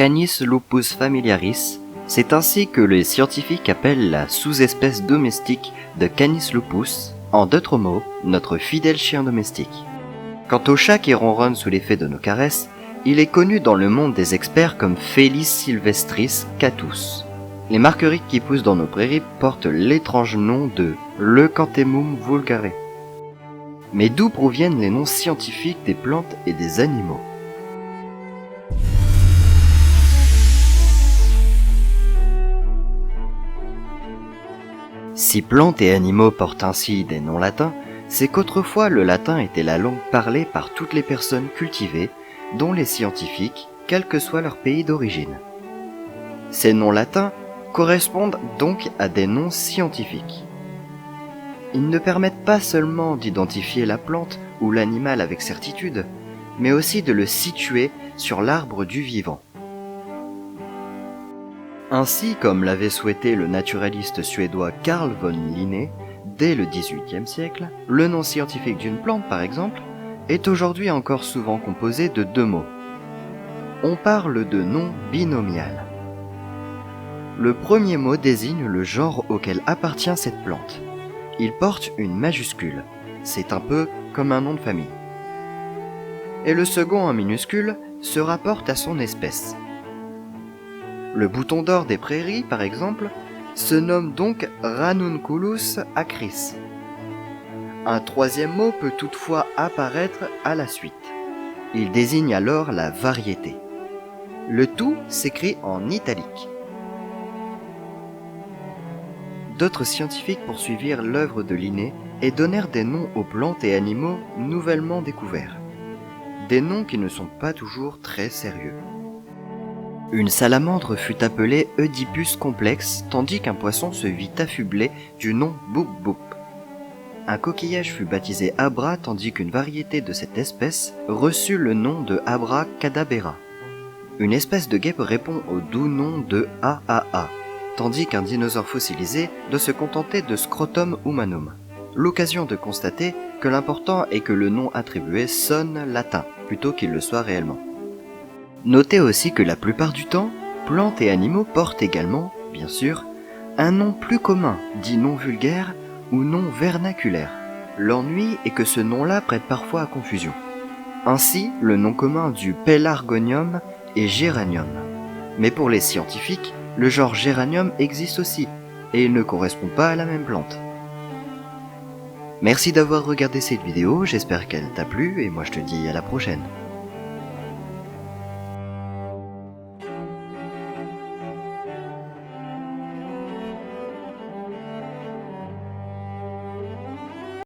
Canis lupus familiaris, c'est ainsi que les scientifiques appellent la sous-espèce domestique de Canis lupus, en d'autres mots, notre fidèle chien domestique. Quant au chat qui ronronne sous l'effet de nos caresses, il est connu dans le monde des experts comme Felis sylvestris catus. Les marguerites qui poussent dans nos prairies portent l'étrange nom de Leucanthemum vulgare. Mais d'où proviennent les noms scientifiques des plantes et des animaux ? Si plantes et animaux portent ainsi des noms latins, c'est qu'autrefois le latin était la langue parlée par toutes les personnes cultivées, dont les scientifiques, quel que soit leur pays d'origine. Ces noms latins correspondent donc à des noms scientifiques. Ils ne permettent pas seulement d'identifier la plante ou l'animal avec certitude, mais aussi de le situer sur l'arbre du vivant. Ainsi, comme l'avait souhaité le naturaliste suédois Carl von Linné dès le XVIIIe siècle, le nom scientifique d'une plante, par exemple, est aujourd'hui encore souvent composé de deux mots. On parle de nom binomial. Le premier mot désigne le genre auquel appartient cette plante. Il porte une majuscule, c'est un peu comme un nom de famille. Et le second, en minuscule, se rapporte à son espèce. Le bouton d'or des prairies, par exemple, se nomme donc Ranunculus acris. Un troisième mot peut toutefois apparaître à la suite. Il désigne alors la variété. Le tout s'écrit en italique. D'autres scientifiques poursuivirent l'œuvre de Linné et donnèrent des noms aux plantes et animaux nouvellement découverts. Des noms qui ne sont pas toujours très sérieux. Une salamandre fut appelée Oedipus complex, tandis qu'un poisson se vit affublé du nom Boop Boop. Un coquillage fut baptisé Abra, tandis qu'une variété de cette espèce reçut le nom de Abra cadabera. Une espèce de guêpe répond au doux nom de Aaa, tandis qu'un dinosaure fossilisé doit se contenter de Scrotum humanum. L'occasion de constater que l'important est que le nom attribué sonne latin, plutôt qu'il le soit réellement. Notez aussi que la plupart du temps, plantes et animaux portent également, bien sûr, un nom plus commun, dit nom vulgaire ou nom vernaculaire. L'ennui est que ce nom-là prête parfois à confusion. Ainsi, le nom commun du Pelargonium est Géranium. Mais pour les scientifiques, le genre Géranium existe aussi, et il ne correspond pas à la même plante. Merci d'avoir regardé cette vidéo, j'espère qu'elle t'a plu, et moi je te dis à la prochaine.